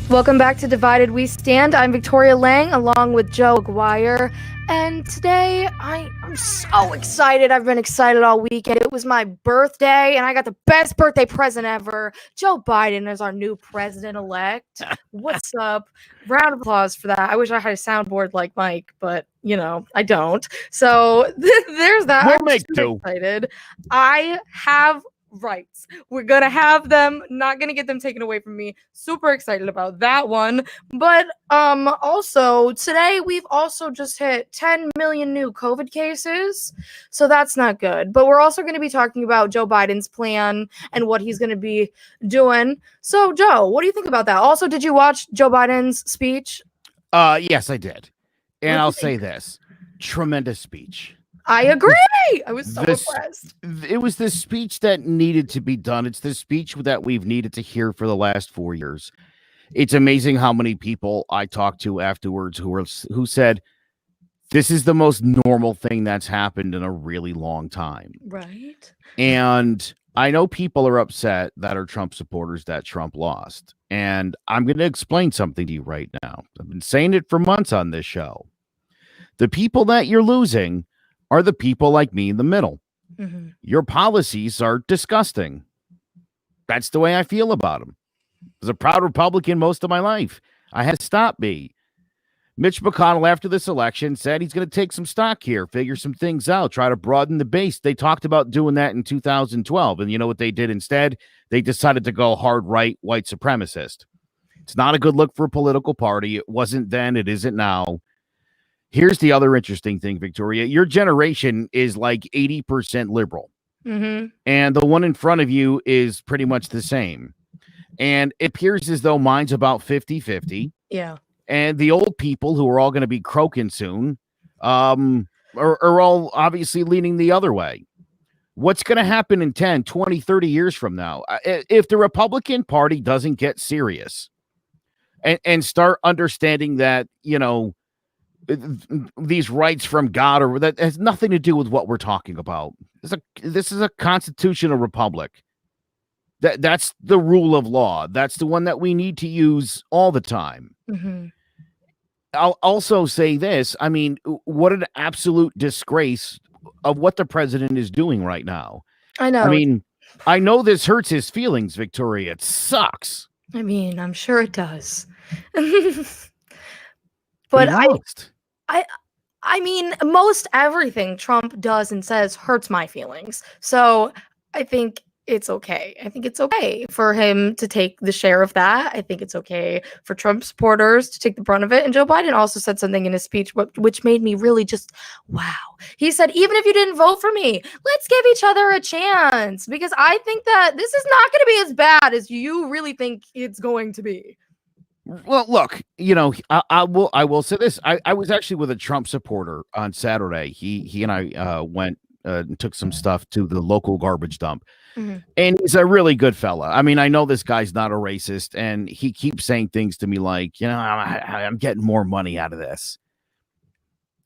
Welcome back to Divided We Stand. I'm Victoria Lang along with Joe Aguirre. And today I'm so excited. I've been excited all weekend. It was my birthday and I got the best birthday present ever. Joe Biden is our new president-elect. What's up? Round of applause for that. I wish I had a soundboard like Mike, but I don't. So there's that. We'll I'm make super excited. I have rights. We're gonna have them, not gonna get them taken away from me. Super excited about that one. But also today we've also just hit 10 million new COVID cases, so that's not good. But we're also going to be talking about Joe Biden's plan and what he's going to be doing. So Joe, what do you think about that? Also, did you watch Joe Biden's speech? Yes, I did. And I'll say this. Tremendous speech. I agree. I was so impressed. It was the speech that needed to be done. It's the speech that we've needed to hear for the last 4 years. It's amazing how many people I talked to afterwards who said, this is the most normal thing that's happened in a really long time. Right. And I know people are upset that are Trump supporters that Trump lost. And I'm going to explain something to you right now. I've been saying it for months on this show. The people that you're losing are the people like me in the middle. Mm-hmm. Your policies are disgusting. That's the way I feel about them. I was a proud Republican most of my life. I had to stop me. Mitch McConnell, after this election, said he's going to take some stock here, figure some things out, try to broaden the base. They talked about doing that in 2012. And you know what they did instead? They decided to go hard right, white supremacist. It's not a good look for a political party. It wasn't then. It isn't now. Here's the other interesting thing, Victoria. Your generation is like 80% liberal. Mm-hmm. And the one in front of you is pretty much the same. And it appears as though mine's about 50-50. Yeah. And the old people who are all going to be croaking soon are all obviously leaning the other way. What's going to happen in 10, 20, 30 years from now? If the Republican Party doesn't get serious and start understanding that, these rights from God, or that has nothing to do with what we're talking about. This is a constitutional republic. That's the rule of law. That's the one that we need to use all the time. Mm-hmm. I'll also say this. I mean, what an absolute disgrace of what the president is doing right now. I know. I mean, I know this hurts his feelings, Victoria. It sucks. I mean, I'm sure it does. But I mean, most everything Trump does and says hurts my feelings. So I think it's okay. I think it's okay for him to take the share of that. I think it's okay for Trump supporters to take the brunt of it. And Joe Biden also said something in his speech which made me really just, wow. He said, even if you didn't vote for me, let's give each other a chance. Because I think that this is not going to be as bad as you really think it's going to be. Well, look, I will say this. I was actually with a Trump supporter on Saturday. He and I went and took some stuff to the local garbage dump. Mm-hmm. And he's a really good fella. I mean, I know this guy's not a racist, and he keeps saying things to me like, I'm getting more money out of this.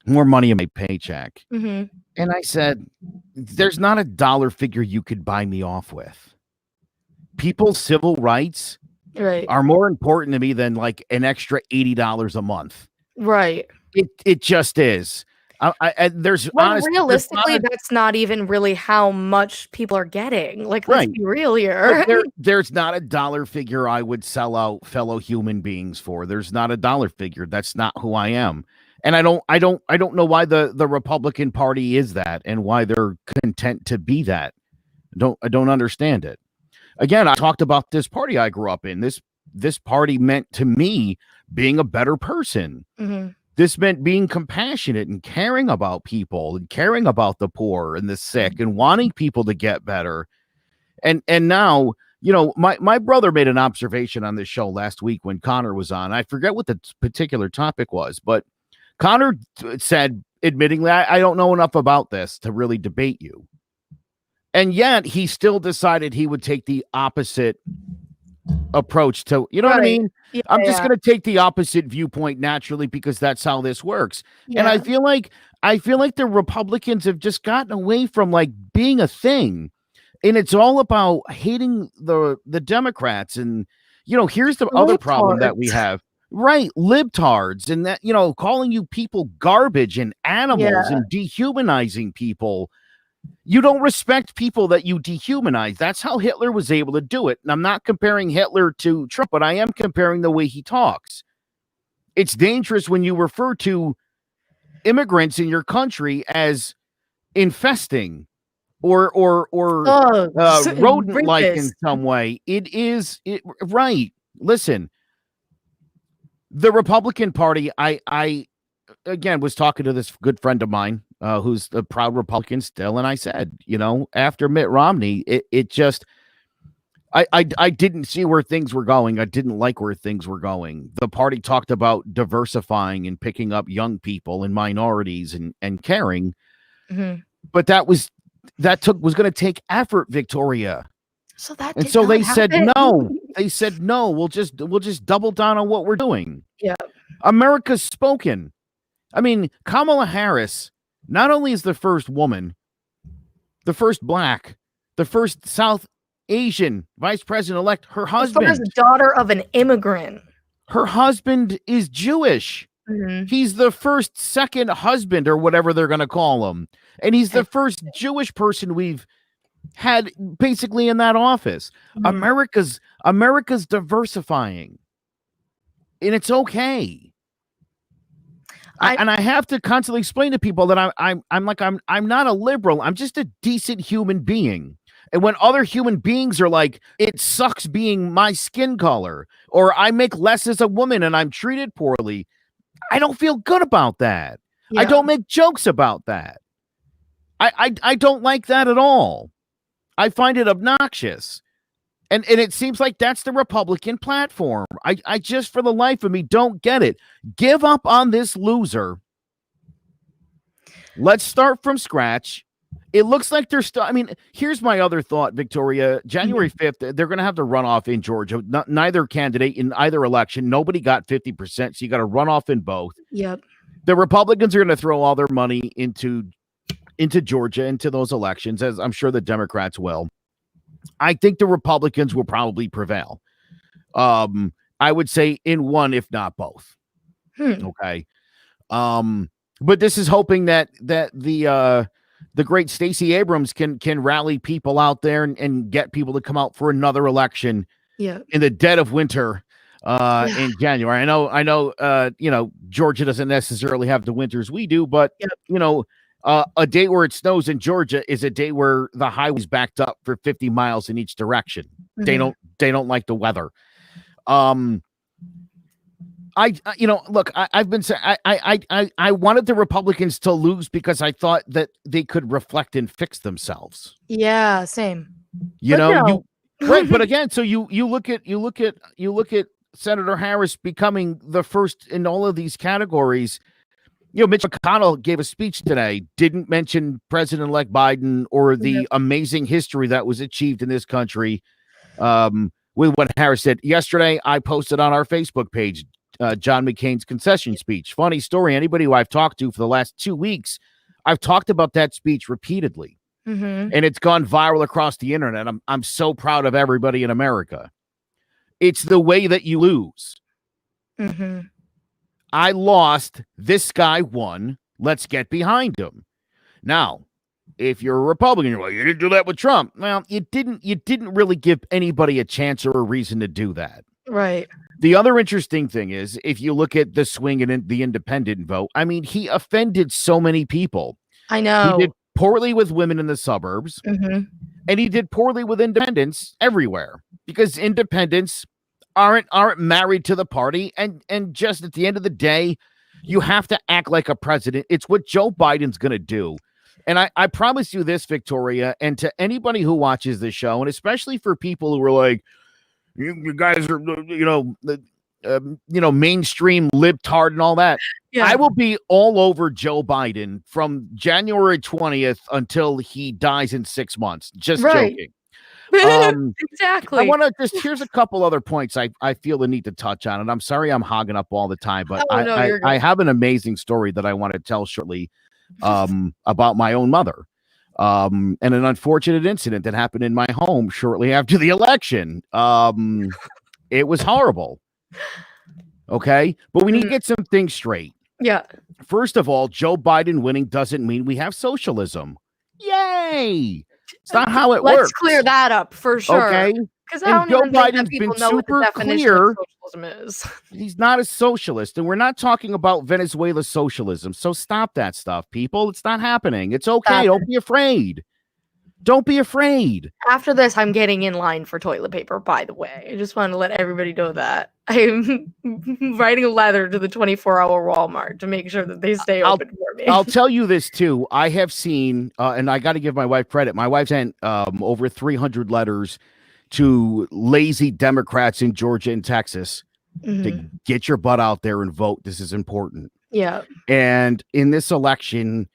More money in my paycheck. Mm-hmm. And I said, there's not a dollar figure you could buy me off with. People's civil rights are more important to me than like an extra $80 a month. Right. It just is. There's realistically, that's not even really how much people are getting. Like, let's be real here. There's not a dollar figure I would sell out fellow human beings for. There's not a dollar figure. That's not who I am. And I don't know why the Republican Party is that and why they're content to be that. I don't understand it. Again, I talked about this party I grew up in. This party meant to me being a better person. Mm-hmm. This meant being compassionate and caring about people and caring about the poor and the sick and wanting people to get better. And now, my brother made an observation on this show last week when Connor was on. I forget what the particular topic was, but Connor said, admittingly, I don't know enough about this to really debate you. And yet he still decided he would take the opposite approach to, what I mean? Yeah, I'm just going to take the opposite viewpoint naturally because that's how this works. Yeah. And I feel like the Republicans have just gotten away from like being a thing. And it's all about hating the Democrats and here's the other problem that we Libtards. have. Right, libtards, and that, calling you people garbage and animals Yeah. and dehumanizing people. You don't respect people that you dehumanize. That's how Hitler was able to do it. And I'm not comparing Hitler to Trump, but I am comparing the way he talks. It's dangerous when you refer to immigrants in your country as infesting or Thugs and rodent-like in rapists. some way. Right. Listen, the Republican Party, I again was talking to this good friend of mine who's a proud Republican still, and I said, after Mitt Romney, it just I didn't see where things were going. I didn't like where things were going. The party talked about diversifying and picking up young people and minorities and caring, but that was going to take effort, Victoria. So that And did so not they said happen. no. They said no. We'll just double down on what we're doing. Yeah. America's spoken. I mean, Kamala Harris not only is the first woman, the first Black, the first South Asian vice president-elect, her husband. The first daughter of an immigrant. Her husband is Jewish. He's the second husband or whatever they're going to call him. And he's the first Jewish person we've had basically in that office. America's diversifying. And it's okay. I have to constantly explain to people that I'm not a liberal. I'm just a decent human being. And when other human beings are like, it sucks being my skin color, or I make less as a woman and I'm treated poorly, I don't feel good about that. Yeah. I don't make jokes about that. I don't like that at all. I find it obnoxious. And it seems like that's the Republican platform. I just, for the life of me, don't get it. Give up on this loser. Let's start from scratch. It looks like they're still. I mean, here's my other thought, Victoria. January 5th, they're going to have to run off in Georgia. Neither candidate in either election. Nobody got 50%, so you got to run off in both. Yep. The Republicans are going to throw all their money into Georgia, into those elections, as I'm sure the Democrats will. I think the Republicans will probably prevail. I would say in one, if not both. Okay. But this is hoping that the great Stacey Abrams can rally people out there and get people to come out for another election in the dead of winter in January. I know, Georgia doesn't necessarily have the winters we do, but a day where it snows in Georgia is a day where the highway's backed up for 50 miles in each direction. They don't like the weather. Look, I've been saying I wanted the Republicans to lose because I thought that they could reflect and fix themselves. Yeah, same. Right. But again, so you look at Senator Harris becoming the first in all of these categories. Mitch McConnell gave a speech today, didn't mention President-elect Biden or the amazing history that was achieved in this country with what Harris said. Yesterday, I posted on our Facebook page John McCain's concession speech. Funny story. Anybody who I've talked to for the last 2 weeks, I've talked about that speech repeatedly. And it's gone viral across the internet. I'm so proud of everybody in America. It's the way that you lose. I lost. This guy won. Let's get behind him. Now, if you're a Republican, you're like, you didn't do that with Trump. Well, you didn't really give anybody a chance or a reason to do that. Right. The other interesting thing is, if you look at the swing and the independent vote, I mean, he offended so many people. I know. He did poorly with women in the suburbs, and he did poorly with independents everywhere, because independents aren't married to the party, and just at the end of the day, you have to act like a president. It's what Joe Biden's going to do. And I promise you this, Victoria, and to anybody who watches this show, and especially for people who are like, you guys are, mainstream libtard and all that. Yeah. I will be all over Joe Biden from January 20th until he dies in 6 months. Just joking. Exactly. I want to here's a couple other points I feel the need to touch on, and I'm sorry I'm hogging up all the time, but I have an amazing story that I want to tell shortly about my own mother. And an unfortunate incident that happened in my home shortly after the election. It was horrible. Okay. But we need to get some things straight. Yeah. First of all, Joe Biden winning doesn't mean we have socialism. Yay. It's not how it works. Let's clear that up for sure. Okay. Because I don't even think that people know what the definition of socialism is. He's not a socialist, and we're not talking about Venezuela socialism. So stop that stuff, people. It's not happening. It's okay. Don't be afraid. Don't be afraid. After this, I'm getting in line for toilet paper, by the way. I just want to let everybody know that. I'm writing a letter to the 24-hour Walmart to make sure that they stay open for me. I'll tell you this, too. I have seen, and I got to give my wife credit. My wife sent over 300 letters to lazy Democrats in Georgia and Texas to get your butt out there and vote. This is important. Yeah. And in this election,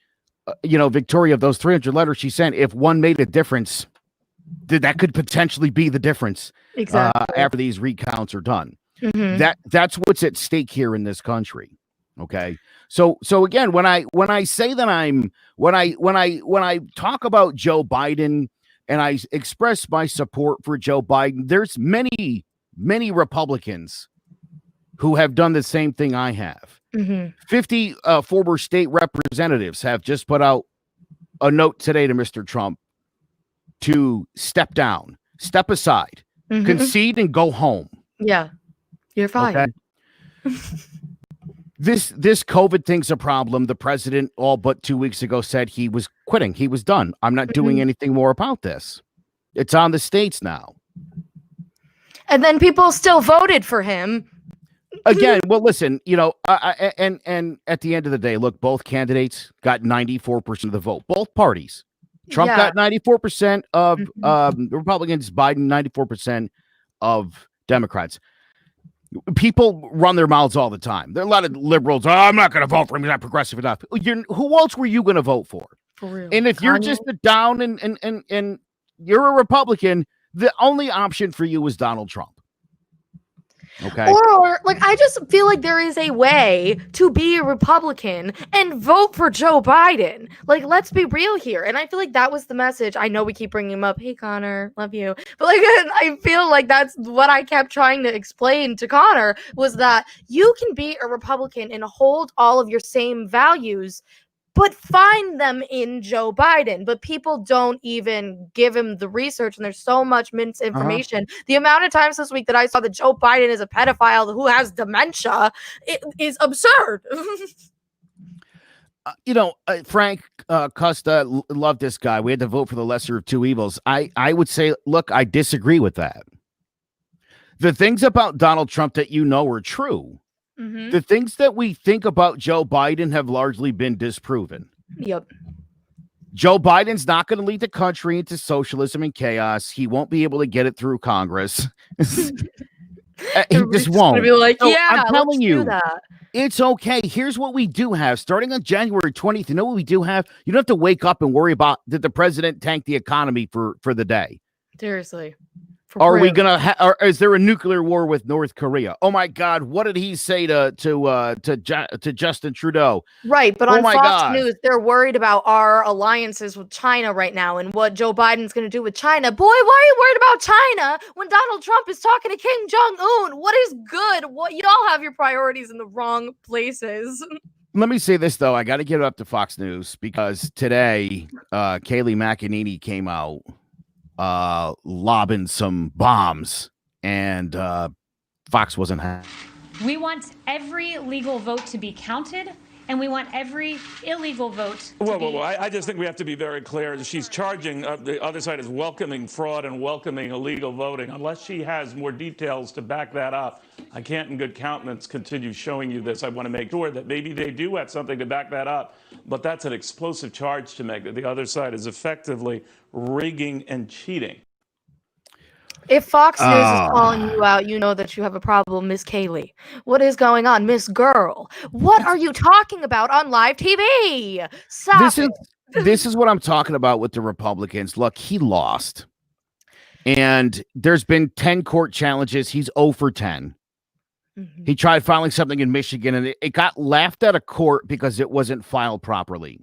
Victoria, of those 300 letters she sent, if one made a difference, that could potentially be the difference. Exactly. After these recounts are done. That's what's at stake here in this country. Okay. So again, when I say that when I talk about Joe Biden and I express my support for Joe Biden, there's many Republicans who have done the same thing I have. 50 former state representatives have just put out a note today to Mr. Trump to step down, step aside, concede, and go home. Yeah, you're fine. Okay? This COVID thing's a problem. The president all but 2 weeks ago said he was quitting. He was done. I'm not doing anything more about this. It's on the states now. And then people still voted for him. Again, well, listen, and at the end of the day, look, both candidates got 94% of the vote. Both parties. Trump got 94% of Republicans, Biden 94% of Democrats. People run their mouths all the time. There are a lot of liberals. Oh, I'm not going to vote for him. He's not progressive enough. Who else were you going to vote for? For real. And if you're just a down and you're a Republican, the only option for you is Donald Trump. Okay. Or I just feel like there is a way to be a Republican and vote for Joe Biden. Let's be real here. And I feel like that was the message. I know we keep bringing him up. Hey, Connor, love you. But I feel like that's what I kept trying to explain to Connor, was that you can be a Republican and hold all of your same values, but find them in Joe Biden. But people don't even give him the research, and there's so much misinformation. The amount of times this week that I saw that Joe Biden is a pedophile who has dementia, it is absurd. Frank Costa loved this guy. We had to vote for the lesser of two evils. I would say, look, I disagree with that. The things about Donald Trump that are true. The things that we think about Joe Biden have largely been disproven. Yep. Joe Biden's not going to lead the country into socialism and chaos. He won't be able to get it through Congress. He just won't. Be like, I'm telling you, that. It's okay. Here's what we do have. Starting on January 20th, you know what we do have? You don't have to wake up and worry about did the president tank the economy for the day. Seriously. Are we gonna? Or is there a nuclear war with North Korea? Oh my God! What did he say to Justin Trudeau? Right, but on Fox News, they're worried about our alliances with China right now and what Joe Biden's going to do with China. Boy, why are you worried about China when Donald Trump is talking to Kim Jong-un? What is good? What y'all have your priorities in the wrong places. Let me say this though, I got to give it up to Fox News because today, Kayleigh McEnany came out. Lobbing some bombs, and Fox wasn't happy. We want every legal vote to be counted, and we want every illegal vote to be... Whoa. I just think we have to be very clear. She's charging, the other side is welcoming fraud and welcoming illegal voting. Unless she has more details to back that up, I can't in good countenance continue showing you this. I want to make sure that maybe they do have something to back that up, but that's an explosive charge to make, that the other side is effectively rigging and cheating. If Fox News is calling you out, you know that you have a problem, Miss Kayleigh. What is going on, Miss Girl? What are you talking about on live TV? This is what I'm talking about with the Republicans. Look, he lost. And there's been 10 court challenges. He's 0 for 10. He tried filing something in Michigan, and it got laughed out of court because it wasn't filed properly.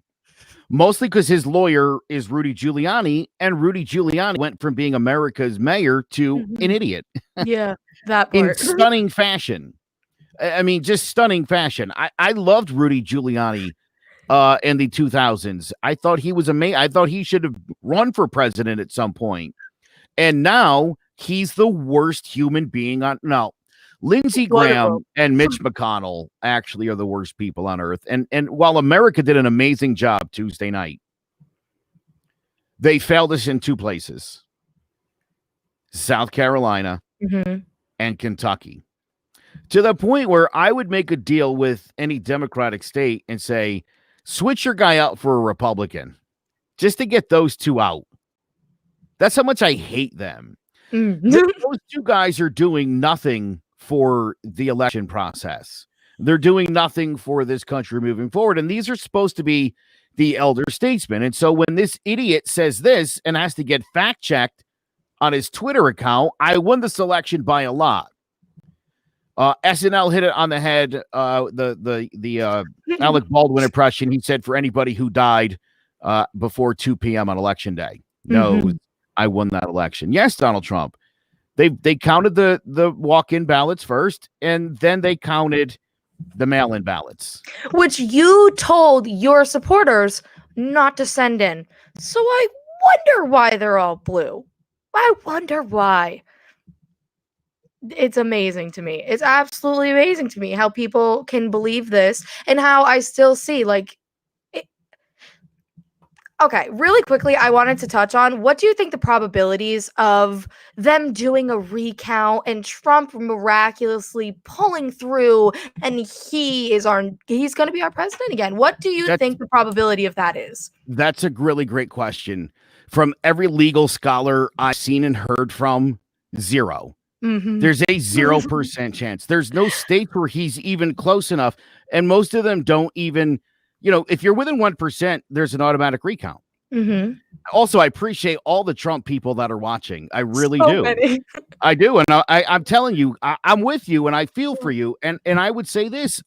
mostly because his lawyer is Rudy Giuliani, and Rudy Giuliani went from being America's mayor to an idiot. Yeah, that In part. stunning fashion. I mean, just stunning fashion. I loved Rudy Giuliani in the 2000s. I thought he was amazing. I thought he should have run for president at some point. And now he's the worst human being on. No, Lindsey Graham and Mitch McConnell actually are the worst people on earth. And while America did an amazing job Tuesday night, they failed us in two places: South Carolina and Kentucky. To the point where I would make a deal with any Democratic state and say, switch your guy out for a Republican just to get those two out. That's how much I hate them. Those two guys are doing nothing for the election process. They're doing nothing for this country moving forward. And these are supposed to be the elder statesmen. And so when this idiot says this and has to get fact checked on his Twitter account, I won this election by a lot. SNL hit it on the head. The Alec Baldwin impression. He said, for anybody who died before 2 p.m. on election day. No, I won that election. Yes, Donald Trump. They counted the walk-in ballots first, and then they counted the mail-in ballots. Which you told your supporters not to send in. So I wonder why they're all blue. I wonder why. It's amazing to me. It's absolutely amazing to me how people can believe this and how I still see Okay, really quickly, I wanted to touch on what do you think the probabilities of them doing a recount and Trump miraculously pulling through and he's going to be our president again? What do you think the probability of that is? That's a really great question. From every legal scholar I've seen and heard from, zero. There's a 0% chance. There's no state where he's even close enough. And most of them don't even, if you're within 1%, there's an automatic recount. Also, I appreciate all the Trump people that are watching. I really do. Many. I do. And I'm telling you, I'm with you and I feel for you. And I would say this,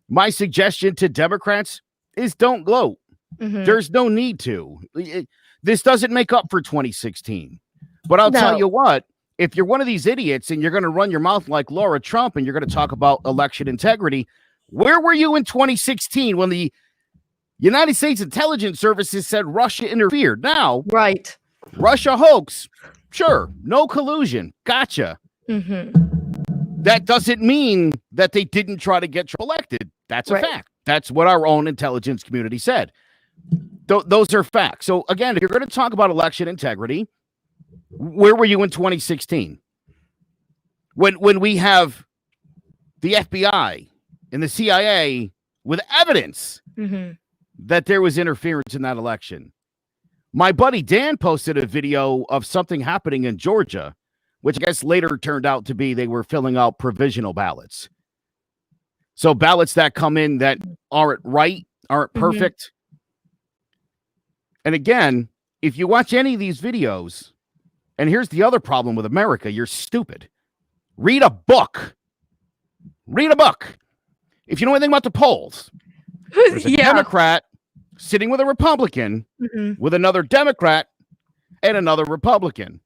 my suggestion to Democrats is don't gloat. There's no need to. This doesn't make up for 2016. But I'll tell you what. If you're one of these idiots and you're going to run your mouth like Laura Trump and you're going to talk about election integrity, where were you in 2016 when the United States intelligence services said Russia interfered? Now, right. Russia hoax. Sure. No collusion. Gotcha. That doesn't mean that they didn't try to get Trump elected. That's a fact. That's what our own intelligence community said. Those are facts. So again, if you're going to talk about election integrity, where were you in 2016? When we have the FBI and the CIA with evidence that there was interference in that election. My buddy Dan posted a video of something happening in Georgia, which I guess later turned out to be they were filling out provisional ballots. So ballots that come in that aren't right, aren't perfect. And again, if you watch any of these videos, and here's the other problem with America, you're stupid. Read a book. Read a book. If you know anything about the polls, there's a Democrat sitting with a Republican, with another Democrat and another Republican.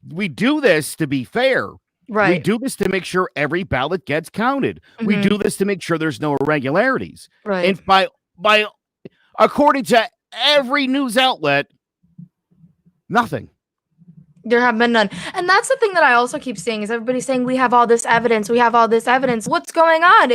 We do this to be fair. Right. We do this to make sure every ballot gets counted. We do this to make sure there's no irregularities. Right. And by according to every news outlet, nothing. There have been none. And that's the thing that I also keep seeing is everybody saying we have all this evidence. We have all this evidence. What's going on?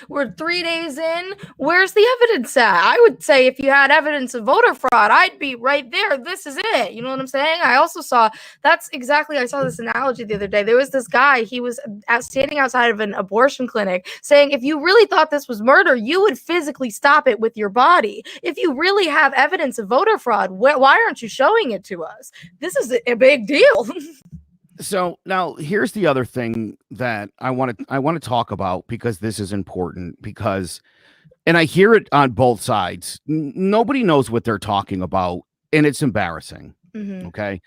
We're 3 days in. Where's the evidence at? I would say if you had evidence of voter fraud, I'd be right there. This is it. You know what I'm saying? I also saw I saw this analogy the other day. There was this guy, he was standing outside of an abortion clinic saying, if you really thought this was murder, you would physically stop it with your body. If you really have evidence of voter fraud, why aren't you showing it to us? This is a big deal. So now here's the other thing that I want to talk about, because this is important, and I hear it on both sides. Nobody knows what they're talking about, and it's embarrassing. Okay.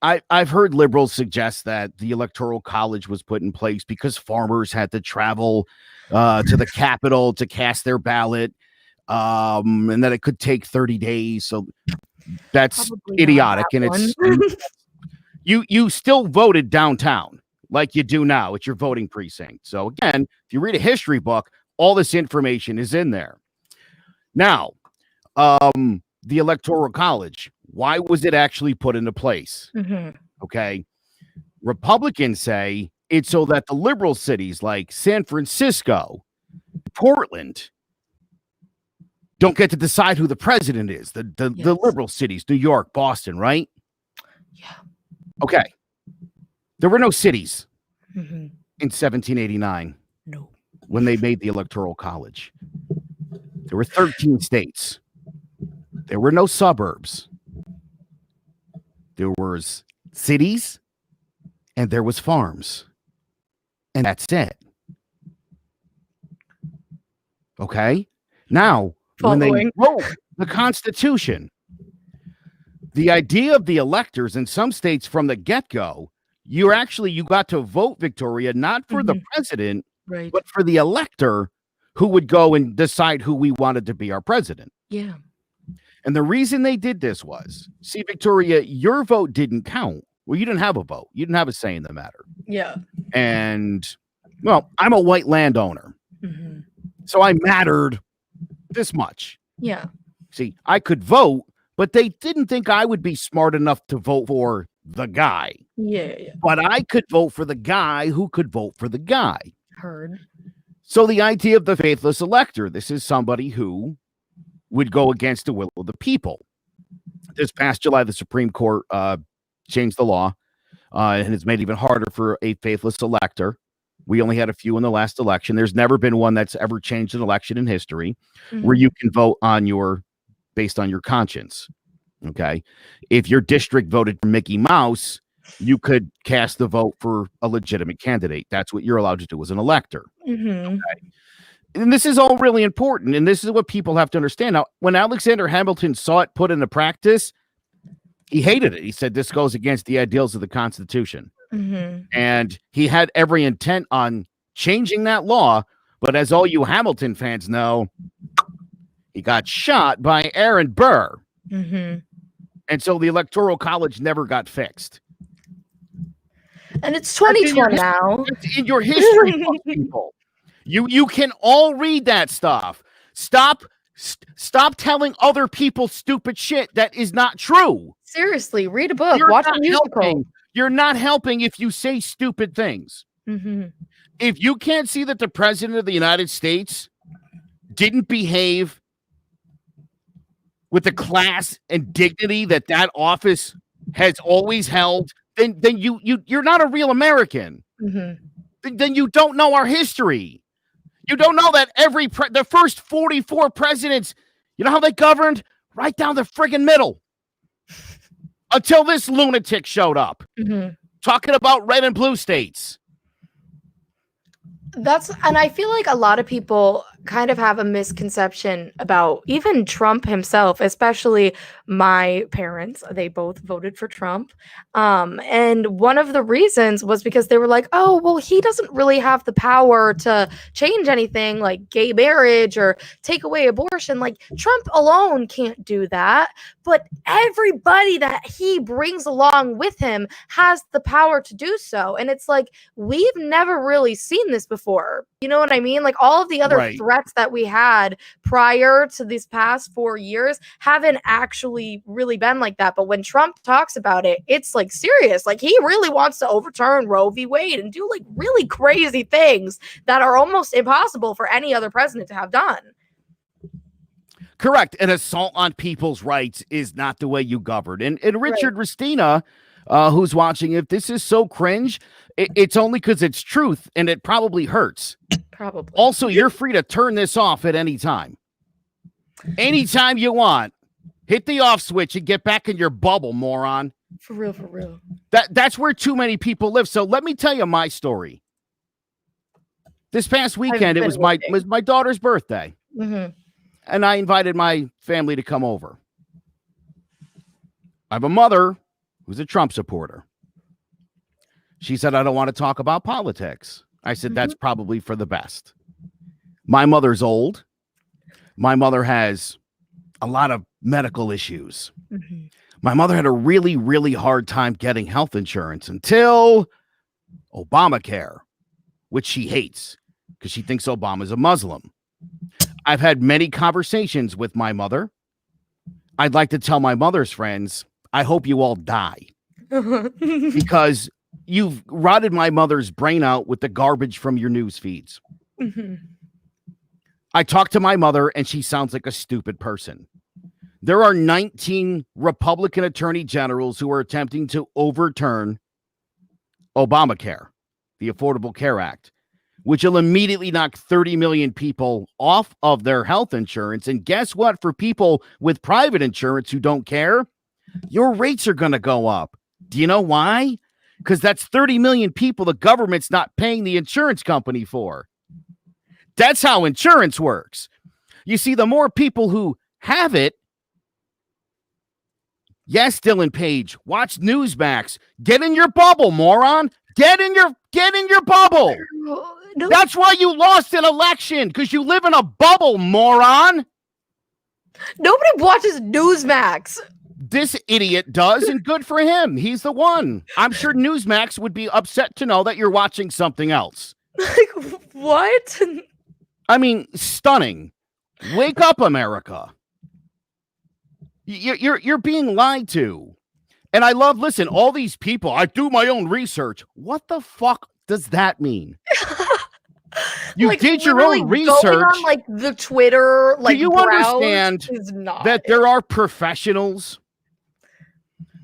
I've heard liberals suggest that the Electoral College was put in place because farmers had to travel to the Capitol to cast their ballot. and that it could take 30 days. So that's Probably not idiotic. that And one. you still voted downtown like you do now at your voting precinct. So again, if you read a history book, all this information is in there. Now, the Electoral College, why was it actually put into place? Okay. Republicans say it's so that the liberal cities like San Francisco, Portland, don't get to decide who the president is. The liberal cities, New York, Boston, right? Yeah. Okay. There were no cities Mm-hmm. in 1789 No. when they made the Electoral College. There were 13 states. There were no suburbs. There was cities and there was farms. And that's it. Okay? Now, when they wrote the Constitution, the idea of the electors in some states from the get-go, you got to vote, Victoria, not for the president, Right. but for the elector who would go and decide who we wanted to be our president. Yeah. And the reason they did this was, see, Victoria, your vote didn't count. Well, you didn't have a vote. You didn't have a say in the matter. Yeah. And, well, I'm a white landowner. So I mattered this much. Yeah. See, I could vote, but they didn't think I would be smart enough to vote for the guy. Yeah. But I could vote for the guy who could vote for the guy. Heard. So the idea of the faithless elector, this is somebody who would go against the will of the people. This past July, the Supreme Court changed the law, and it's made it even harder for a faithless elector. We only had a few in the last election. There's never been one that's ever changed an election in history where you can vote based on your conscience. Okay. If your district voted for Mickey Mouse, you could cast the vote for a legitimate candidate. That's what you're allowed to do as an elector. Okay. And this is all really important. And this is what people have to understand. Now, when Alexander Hamilton saw it put into practice, he hated it. He said, this goes against the ideals of the Constitution. And he had every intent on changing that law. But as all you Hamilton fans know, he got shot by Aaron Burr. And so the Electoral College never got fixed. And it's 2020 now. It's in your history book, people. You can all read that stuff. Stop telling other people stupid shit that is not true. Seriously, read a book, watch a musical. You're not helping if you say stupid things. If you can't see that the president of the United States didn't behave with the class and dignity that office has always held, then you're not a real American. Then you don't know our history. You don't know that the first 44 presidents, you know how they governed? Right down the friggin' middle. Until this lunatic showed up. Talking about red and blue states. And I feel like a lot of people kind of have a misconception about even Trump himself, especially my parents. They both voted for Trump. And one of the reasons was because they were like, oh, well, he doesn't really have the power to change anything like gay marriage or take away abortion. Like Trump alone can't do that. But everybody that he brings along with him has the power to do so. And it's like, we've never really seen this before. You know what I mean? Like all of the other threats that we had prior to these past 4 years haven't actually really been like that. But when Trump talks about it, it's like serious. Like he really wants to overturn Roe v. Wade and do like really crazy things that are almost impossible for any other president to have done. Correct. An assault on people's rights is not the way you govern. And Richard Ristina, who's watching, if this is so cringe, it's only because it's truth and it probably hurts. Probably. Also, you're free to turn this off at any time. Anytime you want. Hit the off switch and get back in your bubble, moron. For real. That's where too many people live. So let me tell you my story. This past weekend, it was my daughter's birthday. And I invited my family to come over. I have a mother who's a Trump supporter. She said, I don't want to talk about politics. I said, that's probably for the best. My mother's old. My mother has a lot of medical issues. Mm-hmm. My mother had a really, really hard time getting health insurance until Obamacare, which she hates because she thinks Obama's a Muslim. I've had many conversations with my mother. I'd like to tell my mother's friends, I hope you all die because you've rotted my mother's brain out with the garbage from your news feeds. Mm-hmm. I talk to my mother and she sounds like a stupid person. There are 19 Republican attorney generals who are attempting to overturn Obamacare, the Affordable Care Act, which will immediately knock 30 million people off of their health insurance. And guess what? For people with private insurance who don't care, your rates are going to go up. Do you know why? Because that's 30 million people the government's not paying the insurance company for. That's how insurance works. You see, the more people who have it, yes, Dylan Page, watch Newsmax. Get in your bubble, moron. Get in your bubble. No. That's why you lost an election, because you live in a bubble, moron. Nobody watches Newsmax. This idiot does, and good for him. He's the one. I'm sure Newsmax would be upset to know that you're watching something else. Like, what? I mean, stunning. Wake up, America. You're being lied to. And I love, listen, all these people, I do my own research. What the fuck does that mean? You like, did your own research. Going on, like, the Twitter, like, do you understand that there are professionals?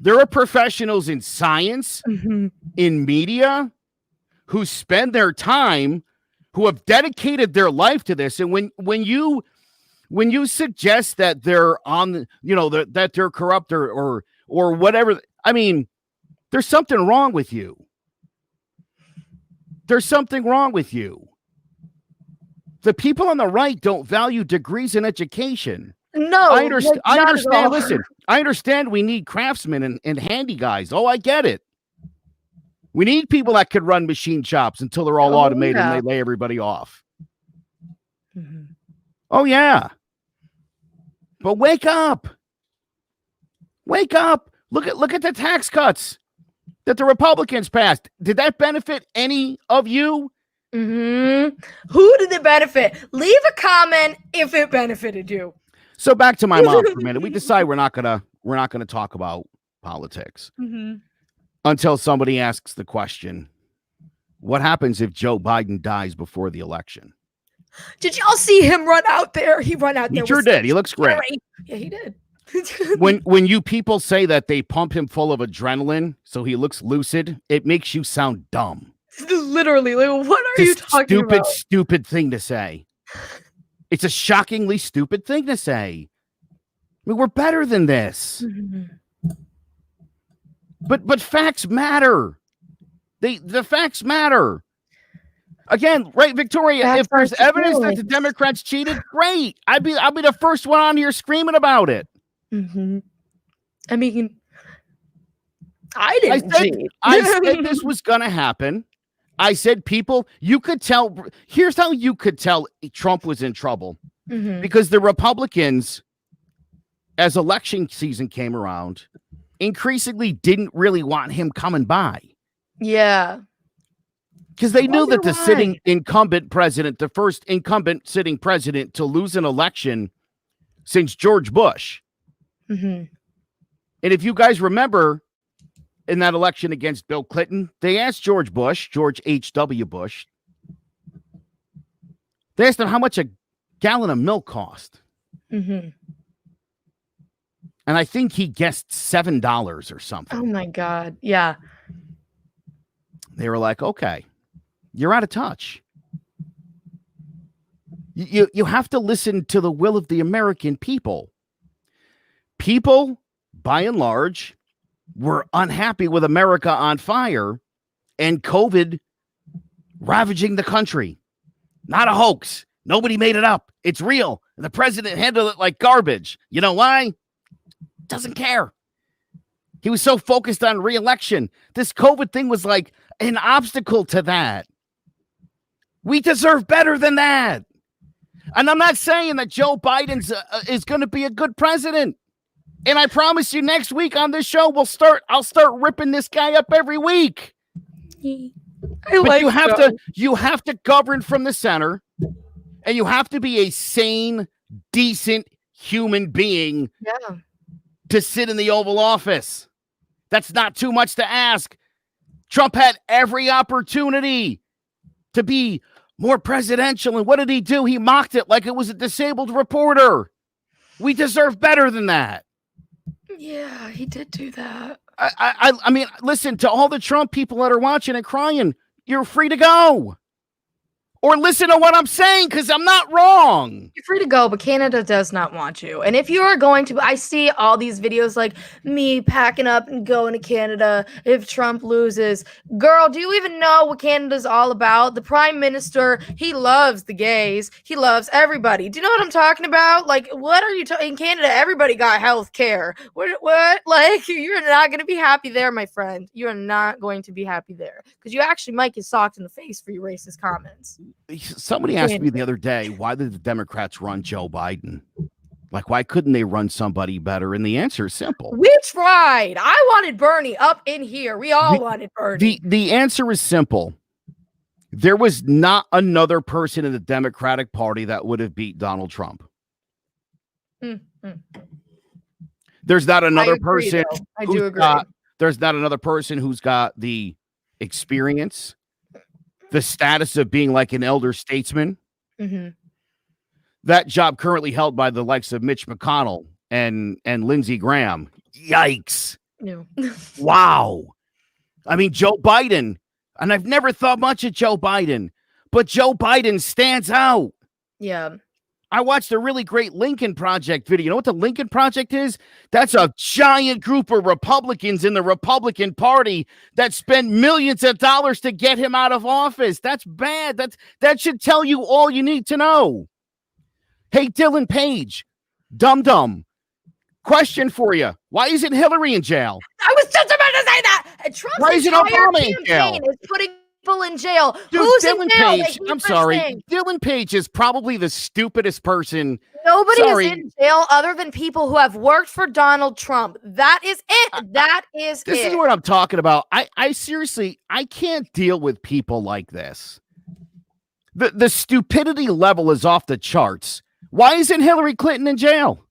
There are professionals in science, in media, who spend their time, who have dedicated their life to this. And when you suggest that they're on, that they're corrupt or whatever, I mean, there's something wrong with you. There's something wrong with you. The people on the right don't value degrees in education. No, I understand. Like, I understand. Listen, I understand we need craftsmen and handy guys. Oh, I get it. We need people that could run machine shops until they're all automated and they lay everybody off. Mm-hmm. Oh, yeah. But wake up. Wake up. Look at the tax cuts that the Republicans passed. Did that benefit any of you? Mm-hmm. Who did it benefit? Leave a comment if it benefited you. So back to my mom for a minute. We decide we're not gonna talk about politics until somebody asks the question: what happens if Joe Biden dies before the election? Did y'all see him run out there? He run out there. He sure did. He looks great. Yeah, he did. when you people say that they pump him full of adrenaline so he looks lucid, it makes you sound dumb. Literally, like, what are you talking about? Stupid thing to say. It's a shockingly stupid thing to say. I mean, we're better than this. But facts matter. The facts matter. Again, right, Victoria, Facts if there's evidence that the Democrats cheated, great. I'll be the first one on here screaming about it. I mean, I didn't cheat. I said this was going to happen. I said you could tell. Here's how you could tell Trump was in trouble. Because the Republicans, as election season came around, increasingly didn't really want him coming by. Yeah. Because they knew that the sitting incumbent president, the first incumbent sitting president to lose an election since George Bush. And if you guys remember, in that election against Bill Clinton, they asked George H.W. Bush, they asked him how much a gallon of milk cost. And I think he guessed $7 or something. Oh my God. Yeah. They were like, okay, you're out of touch. You have to listen to the will of the American people. People, by and large, were unhappy with America on fire and COVID ravaging the country. Not a hoax. Nobody made it up. It's real. And the president handled it like garbage. You know why? Doesn't care. He was so focused on re-election. This COVID thing was like an obstacle to that. We deserve better than that. And I'm not saying that Joe Biden's is going to be a good president. And I promise you, next week on this show, I'll start ripping this guy up every week. But you have to govern from the center, and you have to be a sane, decent human being to sit in the Oval Office. That's not too much to ask. Trump had every opportunity to be more presidential, and what did he do? He mocked it like it was a disabled reporter. We deserve better than that. Yeah, he did do that. I mean, listen, to all the Trump people that are watching and crying, you're free to go. Or listen to what I'm saying, because I'm not wrong. You're free to go, but Canada does not want you. And if you are going to, I see all these videos like me packing up and going to Canada if Trump loses. Girl, do you even know what Canada's all about? The Prime Minister, he loves the gays. He loves everybody. Do you know what I'm talking about? Like, what are you talking? In Canada, everybody got health care. What? Like, you're not going to be happy there, my friend. You're not going to be happy there. Because you actually might get socked in the face for your racist comments. Somebody asked me the other day, why did the Democrats run Joe Biden? Like, why couldn't they run somebody better? And the answer is simple. We tried. I wanted Bernie up in here. We all wanted Bernie. The answer is simple. There was not another person in the Democratic Party that would have beat Donald Trump. There's not another person. I do agree. There's not another person who's got the experience, the status of being like an elder statesman. That job currently held by the likes of Mitch McConnell and Lindsey Graham. Yikes. No. Wow. I mean, Joe Biden, and I've never thought much of Joe Biden, but Joe Biden stands out. Yeah. I watched a really great Lincoln Project video. You know what the Lincoln Project is? That's a giant group of Republicans in the Republican Party that spend millions of dollars to get him out of office. That's bad. That should tell you all you need to know. Hey, Dylan Page, dum-dum, question for you. Why isn't Hillary in jail? I was just about to say that. Trump's entire campaign is putting people in jail. Dude, Who's Dylan in jail? Page, I'm sorry. Dylan Page is probably the stupidest person. Nobody is in jail other than people who have worked for Donald Trump. That is it. This is what I'm talking about. I seriously, I can't deal with people like this. The stupidity level is off the charts. Why isn't Hillary Clinton in jail?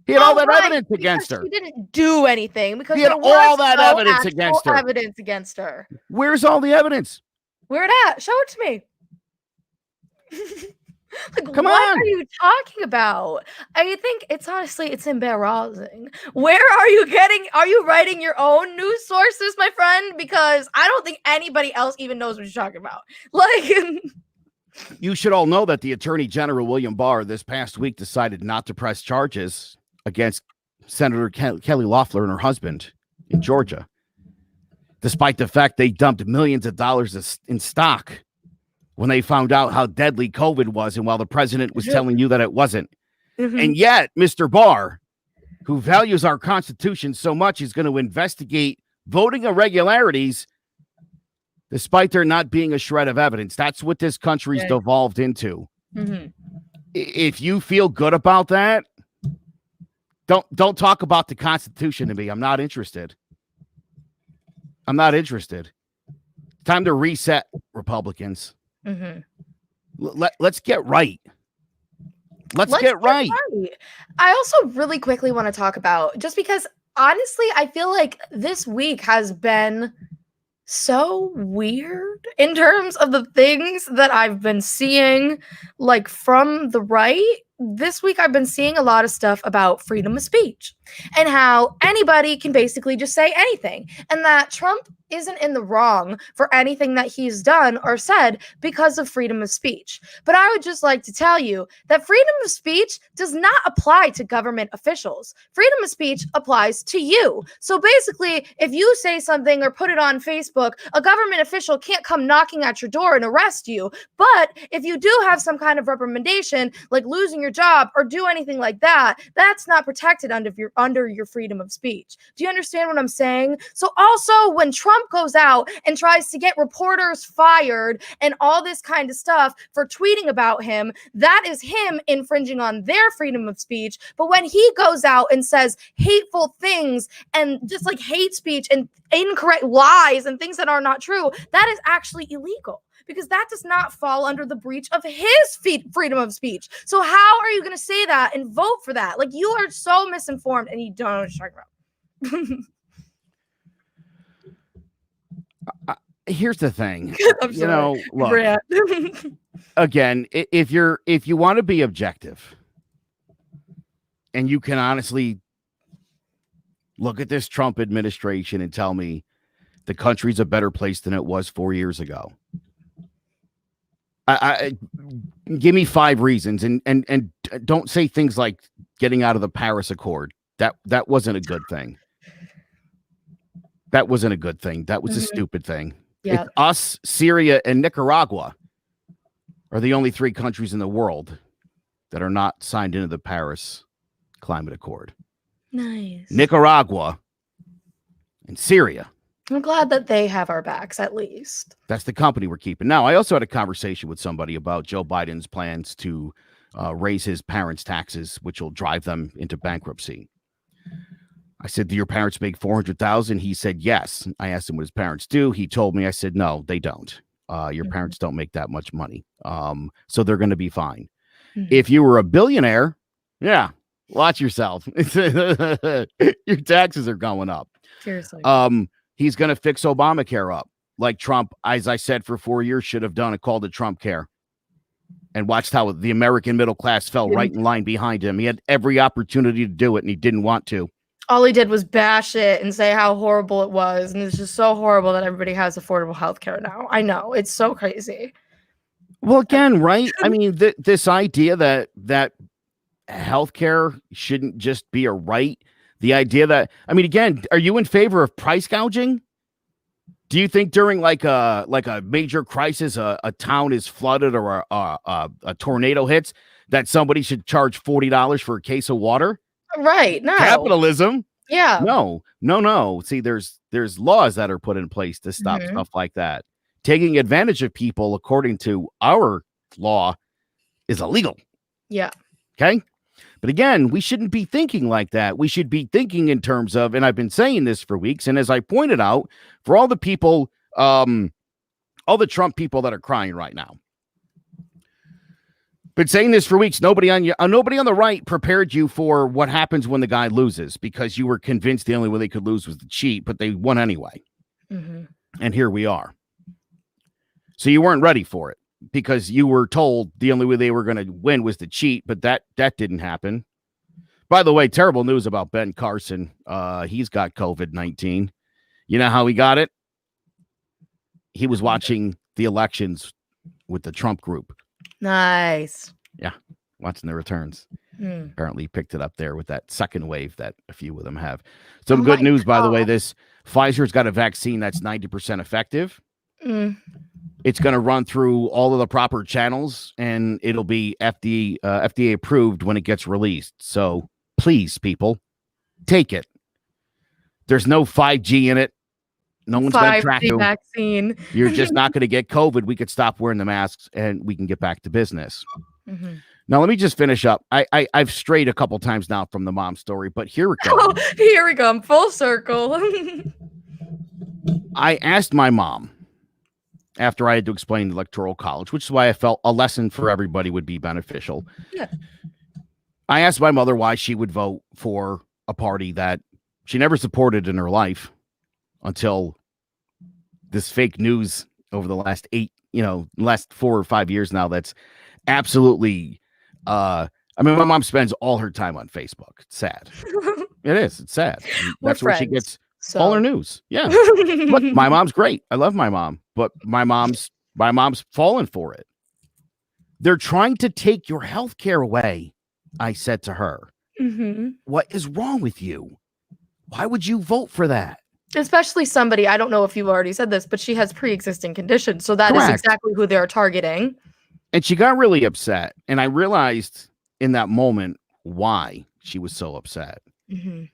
He had all that evidence against her. She didn't do anything because he had all that evidence against her. Where's all the evidence? Where it at? Show it to me. Like, Come what on. are you talking about? I think it's embarrassing. Where are you writing your own news sources, my friend? Because I don't think anybody else even knows what you're talking about. Like, you should all know that the Attorney General, William Barr, this past week decided not to press charges against Senator Kelly Loeffler and her husband in Georgia, despite the fact they dumped millions of dollars in stock when they found out how deadly COVID was, and while the president was telling you that it wasn't. And yet, Mr. Barr, who values our Constitution so much, is going to investigate voting irregularities despite there not being a shred of evidence. That's what this country's devolved into. If you feel good about that, don't talk about the Constitution to me. I'm not interested. Time to reset, Republicans. Let's get right. Let's get right. I also really quickly want to talk about, just because honestly, I feel like this week has been so weird in terms of the things that I've been seeing, like from the right. This week, I've been seeing a lot of stuff about freedom of speech and how anybody can basically just say anything, and that Trump isn't in the wrong for anything that he's done or said because of freedom of speech. But I would just like to tell you that freedom of speech does not apply to government officials. Freedom of speech applies to you. So basically, if you say something or put it on Facebook, a government official can't come knocking at your door and arrest you. But if you do have some kind of reprimandation, like losing your your job or do anything like that, that's not protected under your freedom of speech. Do you understand what I'm saying? So also when Trump goes out and tries to get reporters fired and all this kind of stuff for tweeting about him, that is him infringing on their freedom of speech. But when he goes out and says hateful things and just like hate speech and incorrect lies and things that are not true, that is actually illegal, because that does not fall under the breach of his freedom of speech. So how are you going to say that and vote for that? Like, you are so misinformed and you don't know what you're talking about. Here's the thing. Look, again, if you want to be objective and you can honestly look at this Trump administration and tell me the country's a better place than it was 4 years ago, I give me 5 reasons, and don't say things like getting out of the Paris Accord. That wasn't a good thing. That wasn't a good thing. That was a stupid thing. Yeah. It's us, Syria, and Nicaragua are the only 3 countries in the world that are not signed into the Paris Climate Accord. Nice. Nicaragua and Syria. I'm glad that they have our backs, at least. That's the company we're keeping. Now, I also had a conversation with somebody about Joe Biden's plans to raise his parents' taxes, which will drive them into bankruptcy. I said, do your parents make $400,000? He said, yes. I asked him what his parents do. He told me, I said, no, they don't. Your parents don't make that much money. So they're going to be fine. If you were a billionaire, yeah, watch yourself. Your taxes are going up. Seriously. He's going to fix Obamacare up like Trump, as I said, for 4 years should have done and called it Trump care. And watched how the American middle class fell right in line behind him. He had every opportunity to do it and he didn't want to. All he did was bash it and say how horrible it was. And it's just so horrible that everybody has affordable health care now. I know. It's so crazy. Well, again, right? I mean, this idea that healthcare shouldn't just be a right. The idea that, I mean, again, are you in favor of price gouging? Do you think during like a major crisis, a town is flooded or a tornado hits, that somebody should charge $40 for a case of water? Right. No. Capitalism. Yeah. No. See, there's laws that are put in place to stop stuff like that. Taking advantage of people according to our law is illegal. Yeah. Okay. But again, we shouldn't be thinking like that. We should be thinking in terms of, and I've been saying this for weeks, and as I pointed out, for all the people, all the Trump people that are crying right now, been saying this for weeks. Nobody on the right prepared you for what happens when the guy loses, because you were convinced the only way they could lose was to cheat, but they won anyway. And here we are. So you weren't ready for it, because you were told the only way they were going to win was to cheat, but that didn't happen. By the way, terrible news about Ben Carson. He's got COVID-19. You know how he got it? He was watching the elections with the Trump group. Nice. Yeah, watching the returns. Apparently he picked it up there with that second wave that a few of them have. Some good news, by the way. This Pfizer's got a vaccine that's 90% effective. It's going to run through all of the proper channels, and it'll be FDA approved when it gets released. So please, people, take it. There's no 5G in it. No one's going to track you. Vaccine. You're just not going to get COVID. We could stop wearing the masks and we can get back to business. Now, let me just finish up. I've strayed a couple times now from the mom story, but here we go. Here we come. Full circle. I asked my mom after I had to explain the Electoral College, which is why I felt a lesson for everybody would be beneficial. Yeah. I asked my mother why she would vote for a party that she never supported in her life until this fake news over the last last 4 or 5 years now. That's absolutely, I mean, my mom spends all her time on Facebook. It's sad. It is. It's sad. That's where she gets all her news. Yeah. Look, my mom's great. I love my mom, but my mom's fallen for it. They're trying to take your health care away. I said to her, what is wrong with you? Why would you vote for that? Especially somebody, I don't know if you've already said this, but she has pre-existing conditions. So that is exactly who they're targeting. And she got really upset. And I realized in that moment why she was so upset. Mm-hmm.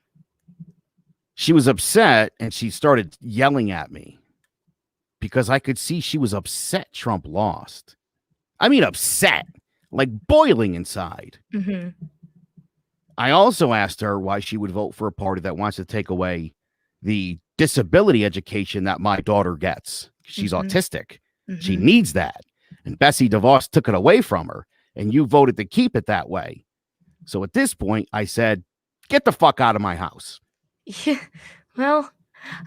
She was upset and she started yelling at me because I could see she was upset Trump lost. I mean, upset, like boiling inside. Mm-hmm. I also asked her why she would vote for a party that wants to take away the disability education that my daughter gets. She's autistic. She needs that. And Bessie DeVos took it away from her, and you voted to keep it that way. So at this point, I said, get the fuck out of my house. Yeah, well,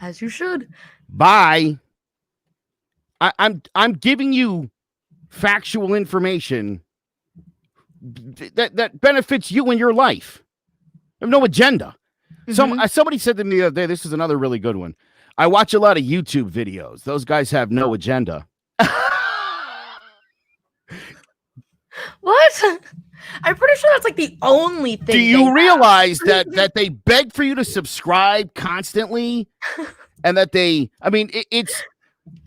as you should. Bye. I'm giving you factual information that benefits you in your life. I have no agenda. Somebody said to me the other day, this is another really good one. I watch a lot of YouTube videos. Those guys have no agenda. What? I'm pretty sure that's like the only thing. Do you realize that they beg for you to subscribe constantly? And that it's,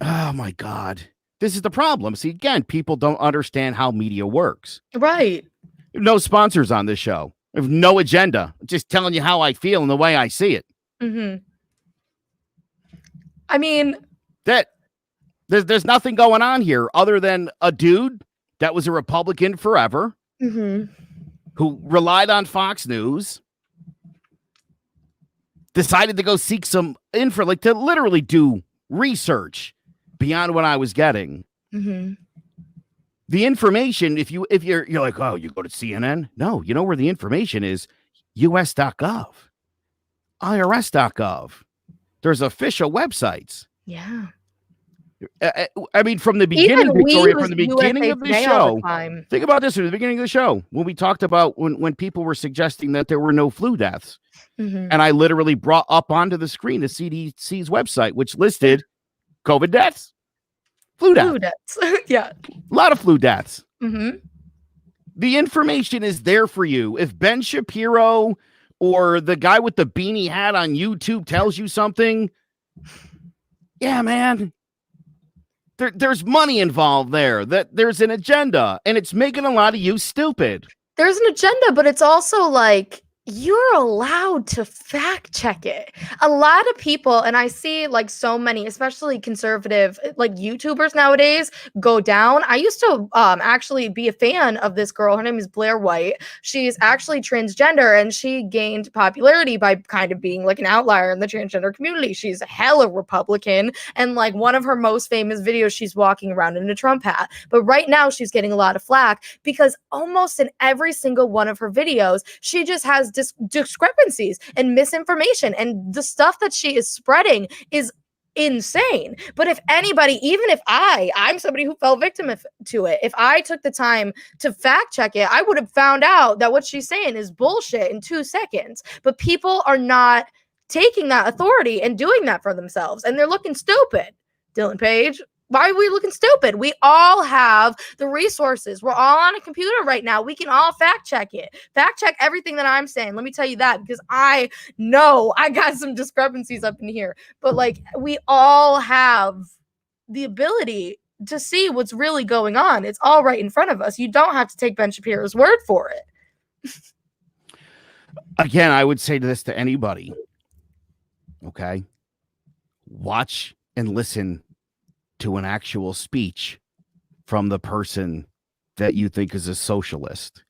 oh my God. This is the problem. See, again, people don't understand how media works. Right. No sponsors on this show. I have no agenda. I'm just telling you how I feel and the way I see it. Mm-hmm. I mean, that there's nothing going on here other than a dude that was a Republican forever, who relied on Fox News, decided to go seek some info, like to literally do research beyond what I was getting. The information, if you're like, oh, you go to CNN? No, you know where the information is? US.gov, IRS.gov. There's official websites. Yeah. I mean, from the beginning, Victoria, from the beginning of the show, think about this from the beginning of the show, when we talked about when people were suggesting that there were no flu deaths. And I literally brought up onto the screen the CDC's website, which listed COVID deaths, flu deaths. Yeah. A lot of flu deaths. The information is there for you. If Ben Shapiro or the guy with the beanie hat on YouTube tells you something, yeah, man, there's money involved there. That there's an agenda, and it's making a lot of you stupid. There's an agenda, but it's also like you're allowed to fact check it. A lot of people, and I see like so many, especially conservative, like YouTubers nowadays go down. I used to actually be a fan of this girl. Her name is Blair White. She's actually transgender, and she gained popularity by kind of being like an outlier in the transgender community. She's hella Republican, and like one of her most famous videos, she's walking around in a Trump hat. But right now she's getting a lot of flack because almost in every single one of her videos, she just has discrepancies and misinformation, and the stuff that she is spreading is insane. But if anybody, even if I'm somebody who fell victim to it, if I took the time to fact check it, I would have found out that what she's saying is bullshit in 2 seconds. But people are not taking that authority and doing that for themselves, and they're looking stupid. Dylan Page, why are we looking stupid? We all have the resources. We're all on a computer right now. We can all fact check it. Fact check everything that I'm saying. Let me tell you that, because I know I got some discrepancies up in here. But like, we all have the ability to see what's really going on. It's all right in front of us. You don't have to take Ben Shapiro's word for it. Again, I would say this to anybody. Okay. Watch and listen to an actual speech from the person that you think is a socialist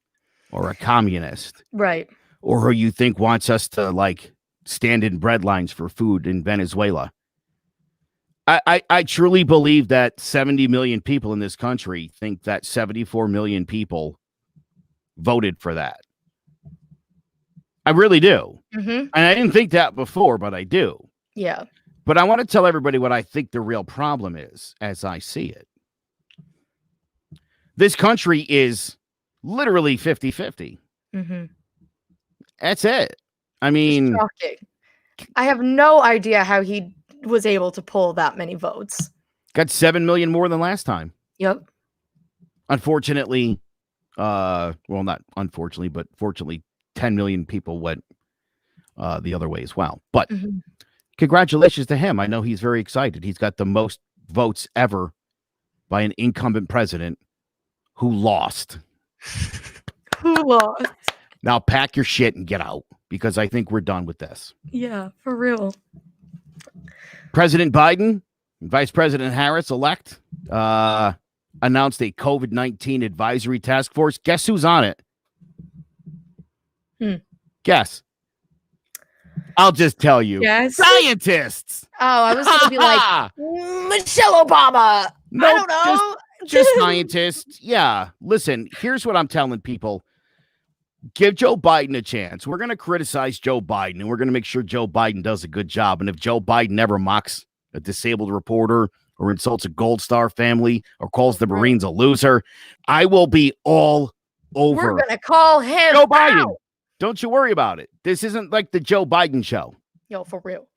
or a communist, right? Or who you think wants us to like stand in bread lines for food in Venezuela. I truly believe that 70 million people in this country think that 74 million people voted for that. I really do. And I didn't think that before, but I do. Yeah. But I want to tell everybody what I think the real problem is as I see it. This country is literally 50-50. That's it. I mean, shocking. I have no idea how he was able to pull that many votes. Got 7 million more than last time. Yep. Unfortunately, well, not unfortunately, but fortunately, 10 million people went the other way as well. But congratulations to him. I know he's very excited. He's got the most votes ever by an incumbent president who lost. Who lost? Now pack your shit and get out because I think we're done with this. Yeah, for real. President Biden and Vice President Harris elect announced a COVID-19 advisory task force. Guess who's on it? Guess. I'll just tell you. Yes. Scientists. Oh, I was going to be like, Michelle Obama. No, I don't know. Just scientists. Yeah. Listen, here's what I'm telling people. Give Joe Biden a chance. We're going to criticize Joe Biden, and we're going to make sure Joe Biden does a good job. And if Joe Biden ever mocks a disabled reporter or insults a Gold Star family or calls the Marines a loser, I will be all over. We're going to call him Joe Biden. out. Don't you worry about it. This isn't like the Joe Biden show. Yo, for real.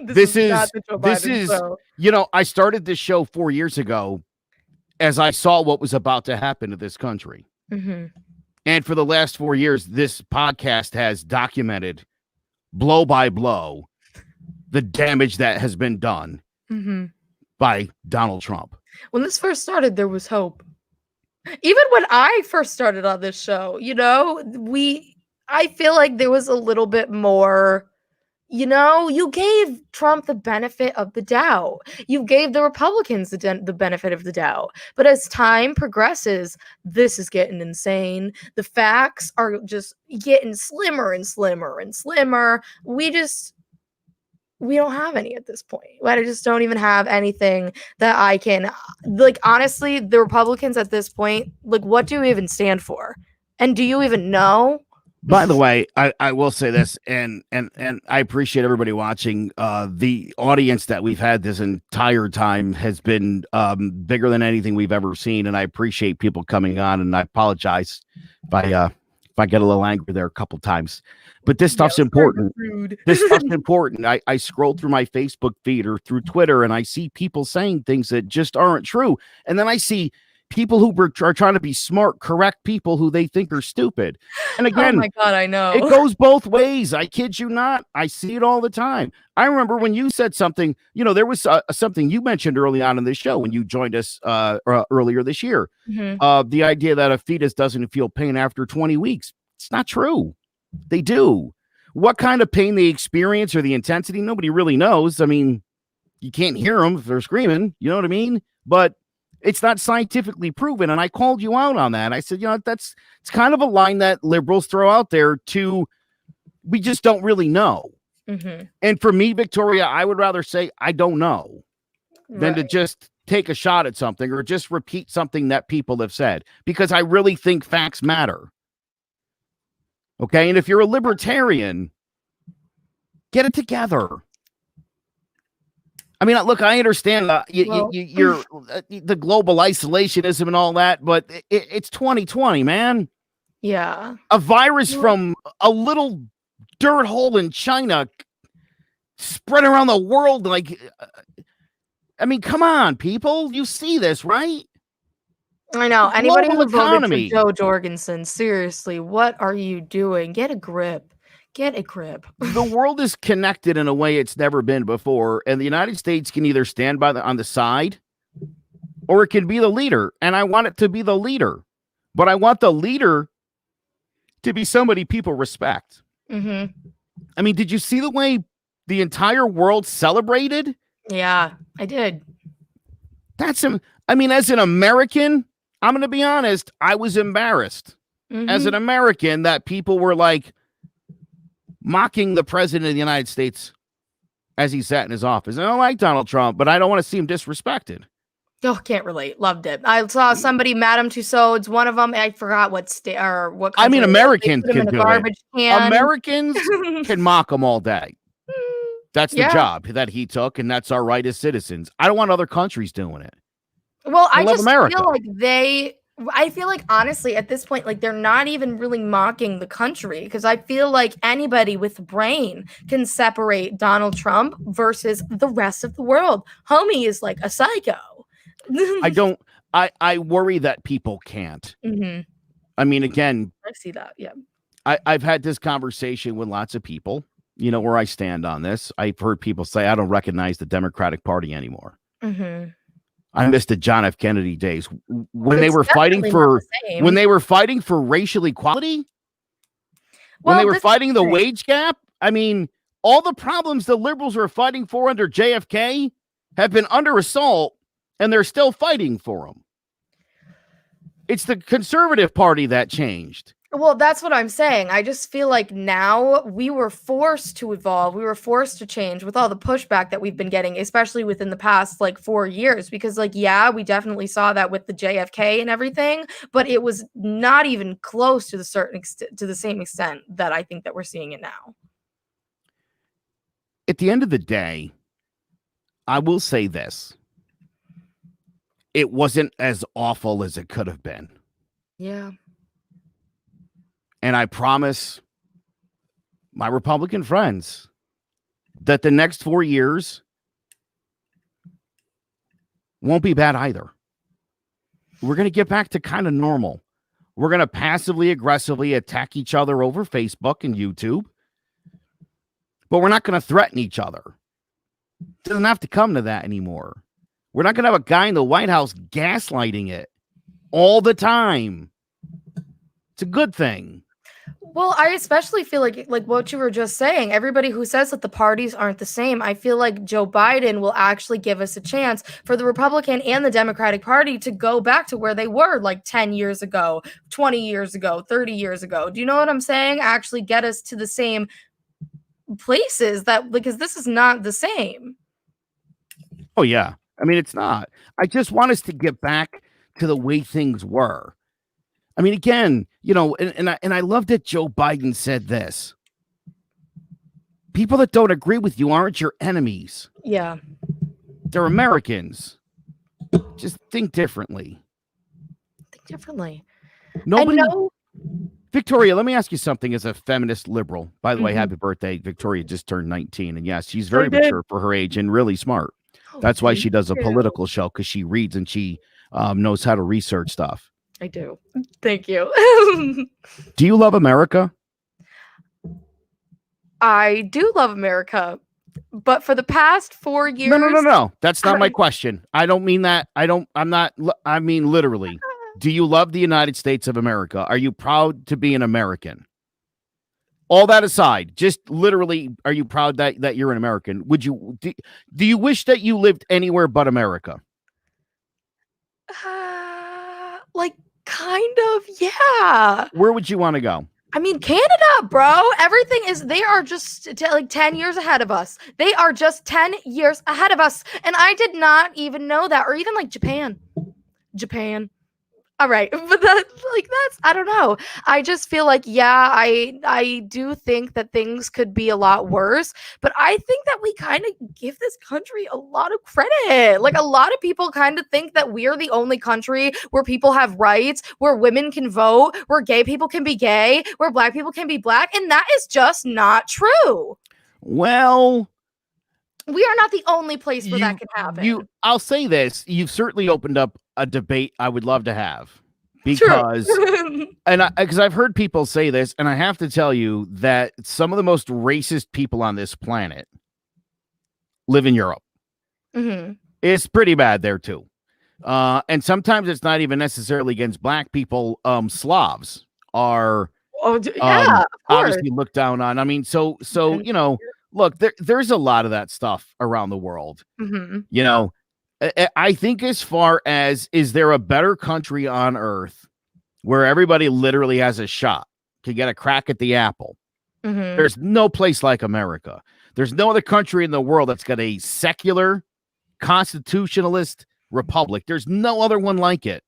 This is not the Joe Biden show. You know, I started this show 4 years ago as I saw what was about to happen to this country. Mm-hmm. And for the last 4 years, this podcast has documented blow by blow the damage that has been done by Donald Trump. When this first started, there was hope. Even when I first started on this show, you know, I feel like there was a little bit more, you know, you gave Trump the benefit of the doubt. You gave the Republicans the benefit of the doubt. But as time progresses, this is getting insane. The facts are just getting slimmer and slimmer and slimmer. We don't have any at this point. I just don't even have anything that I can, like, honestly, the Republicans at this point, like, what do you even stand for? And do you even know? By the way, I will say this, and I appreciate everybody watching. The audience that we've had this entire time has been bigger than anything we've ever seen, and I appreciate people coming on. And I apologize if I get a little angry there a couple times, but this stuff's important. This stuff's important. I scroll through my Facebook feed or through Twitter, and I see people saying things that just aren't true, and then I see people who are trying to be smart, correct people who they think are stupid. And again, oh my God, I know. It goes both ways. I kid you not. I see it all the time. I remember when you said something, you know, there was something you mentioned early on in this show when you joined us earlier this year. The idea that a fetus doesn't feel pain after 20 weeks. It's not true. They do. What kind of pain they experience or the intensity, nobody really knows. I mean, you can't hear them if they're screaming. You know what I mean? But it's not scientifically proven. And I called you out on that. I said, you know, it's kind of a line that liberals throw out there we just don't really know. And for me, Victoria, I would rather say, I don't know than to just take a shot at something or just repeat something that people have said, because I really think facts matter. Okay. And if you're a libertarian, get it together. I mean, look, I understand you're the global isolationism and all that, but it's 2020, man. Yeah. A virus from a little dirt hole in China spread around the world. Like, I mean, come on, people. You see this, right? I know. Anybody who voted economy. for Joe Jorgensen, seriously, what are you doing? Get a grip. Get a grip. The world is connected in a way it's never been before, and the United States can either stand on the side or it can be the leader. And I want it to be the leader, but I want the leader to be somebody people respect. I mean, did you see the way the entire world celebrated? Yeah, I did. I mean, as an American, I'm going to be honest, I was embarrassed as an American that people were like, mocking the president of the United States as he sat in his office. And I don't like Donald Trump, but I don't want to see him disrespected. Oh, can't relate. Loved it. I saw somebody, Madame Tussauds, one of them. I forgot what state or what. I mean, Americans can do it. Can. Americans can mock him all day. That's the job that he took, and that's our right as citizens. I don't want other countries doing it. Well, I just America. feel like I feel like, honestly, at this point, like, they're not even really mocking the country, because I feel like anybody with a brain can separate Donald Trump versus the rest of the world. Homie is like a psycho. I worry that people can't. I mean, again, I see that. Yeah. I've had this conversation with lots of people, you know, where I stand on this. I've heard people say, I don't recognize the Democratic Party anymore. I missed the John F. Kennedy days when It's they were fighting definitely for not the same. racial equality, when Well, they were this is fighting the the thing. wage gap. I mean, all the problems the liberals were fighting for under JFK have been under assault, and they're still fighting for them. It's the conservative party that changed. Well, that's what I'm saying. I just feel like now we were forced to evolve. We were forced to change with all the pushback that we've been getting, especially within the past like 4 years. Because, like, yeah, we definitely saw that with the JFK and everything, but it was not even close to the same extent that I think that we're seeing it now. At the end of the day, I will say this. It wasn't as awful as it could have been. Yeah. And I promise my Republican friends that the next 4 years won't be bad either. We're going to get back to kind of normal. We're going to passively, aggressively attack each other over Facebook and YouTube, but we're not going to threaten each other. It doesn't have to come to that anymore. We're not going to have a guy in the White House gaslighting it all the time. It's a good thing. Well, I especially feel like what you were just saying, everybody who says that the parties aren't the same, I feel like Joe Biden will actually give us a chance for the Republican and the Democratic Party to go back to where they were like 10 years ago, 20 years ago, 30 years ago. Do you know what I'm saying? Actually get us to the same places because this is not the same. Oh, yeah. I mean, it's not. I just want us to get back to the way things were. I mean, again, you know, and I love that Joe Biden said this. People that don't agree with you aren't your enemies. Yeah. They're Americans. Just think differently. Nobody. Victoria, let me ask you something as a feminist liberal. By the way, happy birthday. Victoria just turned 19. And yes, she's very mature for her age and really smart. That's why she does a political show, because she reads and she knows how to research stuff. I do. Thank you. Do you love America? I do love America, but for the past 4 years... No. That's not my question. I don't mean that. I mean, literally. Do you love the United States of America? Are you proud to be an American? All that aside, just literally, are you proud that you're an American? Do you wish that you lived anywhere but America? Like, kind of, yeah. Where would you want to go? I mean, Canada, bro. They are just like 10 years ahead of us. They are just 10 years ahead of us. And I did not even know that. Or even like Japan. All right. But that's, I don't know. I just feel like, yeah, I do think that things could be a lot worse, but I think that we kind of give this country a lot of credit. Like, a lot of people kind of think that we're the only country where people have rights, where women can vote, where gay people can be gay, where black people can be black. And that is just not true. Well, we are not the only place where that can happen. I'll say this. You've certainly opened up a debate I would love to have, because because I've heard people say this, and I have to tell you that some of the most racist people on this planet live in Europe. Mm-hmm. It's pretty bad there too. And sometimes it's not even necessarily against black people. Slavs are obviously looked down on. I mean, so you know, look, there's a lot of that stuff around the world. Mm-hmm. You know, I think as far as, is there a better country on earth where everybody literally has a shot to get a crack at the apple? Mm-hmm. There's no place like America. There's no other country in the world that's got a secular, constitutionalist republic. There's no other one like it.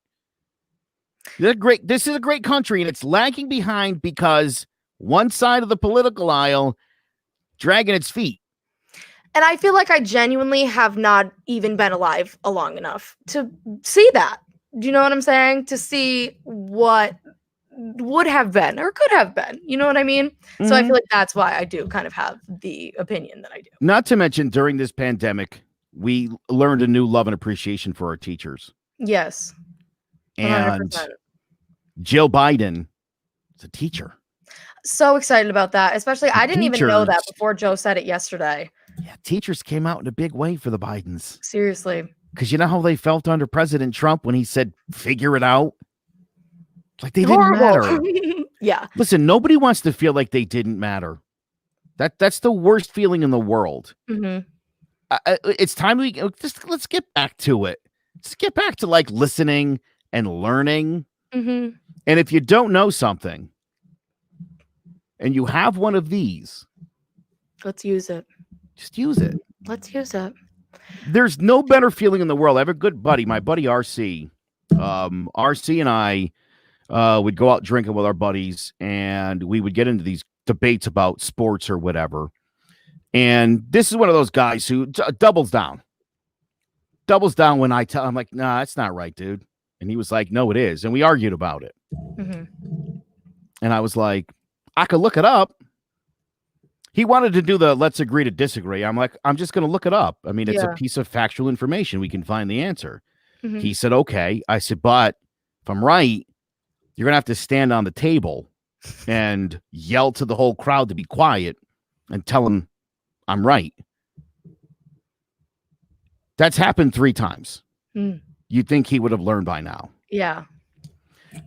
This is a great country, and it's lagging behind because one side of the political aisle dragging its feet. And I feel like I genuinely have not even been alive long enough to see that. Do you know what I'm saying? To see what would have been or could have been. You know what I mean? Mm-hmm. So I feel like that's why I do kind of have the opinion that I do. Not to mention, during this pandemic, we learned a new love and appreciation for our teachers. Yes. 100%. And Jill Biden is a teacher. So excited about that. Especially, I didn't even know that before Joe said it yesterday. Yeah, teachers came out in a big way for the Bidens. Seriously. Because you know how they felt under President Trump when he said, figure it out? Like they didn't Horrible. matter. Yeah. Listen, nobody wants to feel like they didn't matter. That's the worst feeling in the world. Mm-hmm. It's time let's get back to it. Let's get back to like listening and learning. Mm-hmm. And if you don't know something and you have one of these, Let's use it. just use it. Let's use it. There's no better feeling in the world. I have a good buddy, my buddy RC. RC and I would go out drinking with our buddies, and we would get into these debates about sports or whatever. And this is one of those guys who doubles down when I tell him, like, nah, that's not right, dude. And he was like, no, it is. And we argued about it. Mm-hmm. And I was like, I could look it up. He wanted to do the let's agree to disagree. I'm like, I'm just going to look it up. I mean, it's a piece of factual information. We can find the answer. Mm-hmm. He said, okay. I said, but if I'm right, you're going to have to stand on the table and yell to the whole crowd to be quiet and tell them I'm right. That's happened 3 times. Mm. You'd think he would have learned by now. Yeah.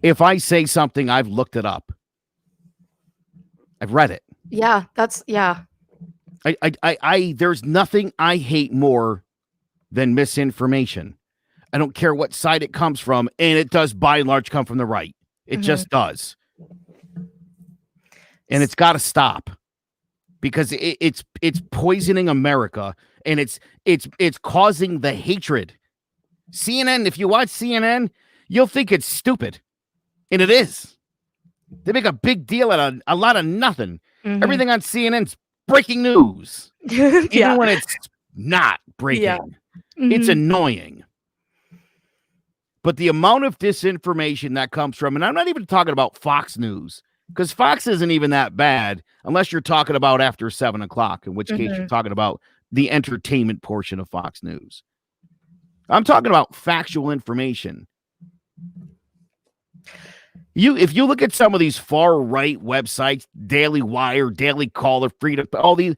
If I say something, I've looked it up. I've read it. Yeah. There's nothing I hate more than misinformation. I don't care what side it comes from, and it does by and large come from the right. It just does. And it's got to stop because it's poisoning America, and it's causing the hatred. CNN, if you watch CNN, you'll think it's stupid, and it is. They make a big deal out of a lot of nothing. Mm-hmm. Everything on CNN's breaking news. Even when it's not breaking. Yeah. Mm-hmm. It's annoying. But the amount of disinformation that comes from, and I'm not even talking about Fox News, because Fox isn't even that bad unless you're talking about after 7 o'clock, in which case you're talking about the entertainment portion of Fox News. I'm talking about factual information. If you look at some of these far right websites, Daily Wire, Daily Caller, Freedom, all these.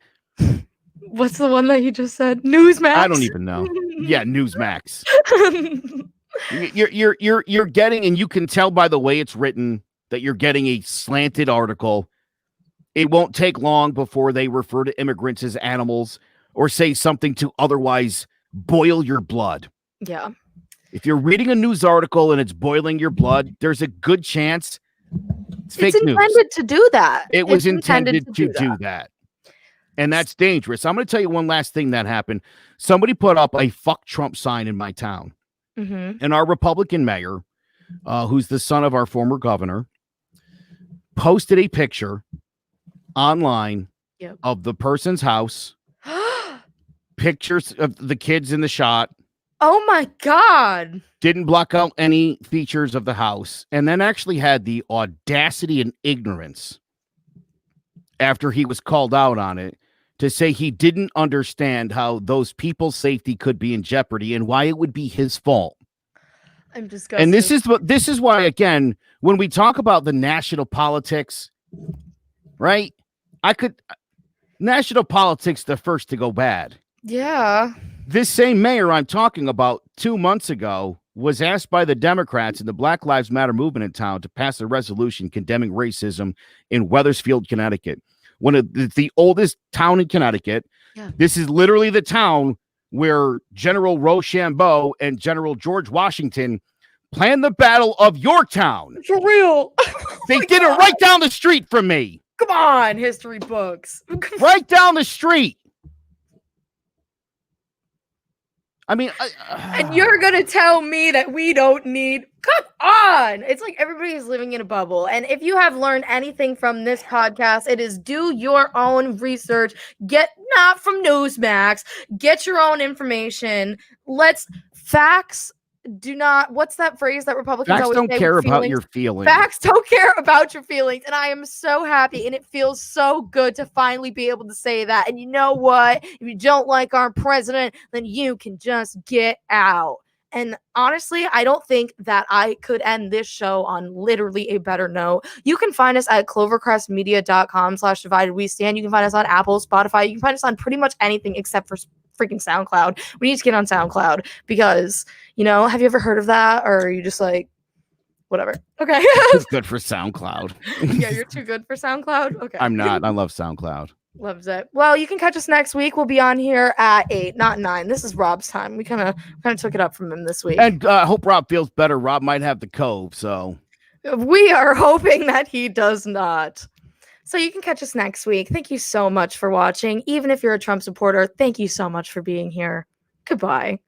What's the one that you just said? Newsmax? I don't even know. Yeah, Newsmax. You're getting, and you can tell by the way it's written that you're getting a slanted article. It won't take long before they refer to immigrants as animals or say something to otherwise boil your blood. Yeah. If you're reading a news article and it's boiling your blood, there's a good chance it's fake news. It's intended to do that. It was intended to do that. And that's dangerous. I'm going to tell you one last thing that happened. Somebody put up a fuck Trump sign in my town. Mm-hmm. And our Republican mayor, who's the son of our former governor, posted a picture online of the person's house, pictures of the kids in the shot. Oh my God. Didn't block out any features of the house, and then actually had the audacity and ignorance after he was called out on it to say he didn't understand how those people's safety could be in jeopardy and why it would be his fault. I'm disgusted. And this is why, again, when we talk about the national politics, right? National politics, the first to go bad. Yeah. This same mayor I'm talking about 2 months ago was asked by the Democrats in the Black Lives Matter movement in town to pass a resolution condemning racism in Wethersfield, Connecticut. It's the oldest town in Connecticut. Yeah. This is literally the town where General Rochambeau and General George Washington planned the Battle of Yorktown. For real. They did it right down the street from me. Come on, history books. Right down the street. I mean, and you're going to tell me that we don't need... Come on! It's like everybody's living in a bubble. And if you have learned anything from this podcast, it is do your own research. Not from Newsmax. Get your own information. Facts do not... What's that phrase that Republicans always say? Facts don't care about your feelings. Facts don't care about your feelings. And I am so happy. And it feels so good to finally be able to say that. And you know what? If you don't like our president, then you can just get out. And honestly, I don't think that I could end this show on literally a better note. You can find us at clovercrestmedia.com/dividedwestand. You can find us on Apple, Spotify. You can find us on pretty much anything except for freaking SoundCloud. We need to get on SoundCloud because, have you ever heard of that? Or are you just like, whatever? Okay. It's good for SoundCloud. Yeah, you're too good for SoundCloud? Okay. I'm not. I love SoundCloud. Loves it. Well, you can catch us next week. We'll be on here at 8, not 9. This is Rob's time. We kind of took it up from him this week. And I hope Rob feels better. Rob might have the cove, so. We are hoping that he does not. So you can catch us next week. Thank you so much for watching. Even if you're a Trump supporter, thank you so much for being here. Goodbye.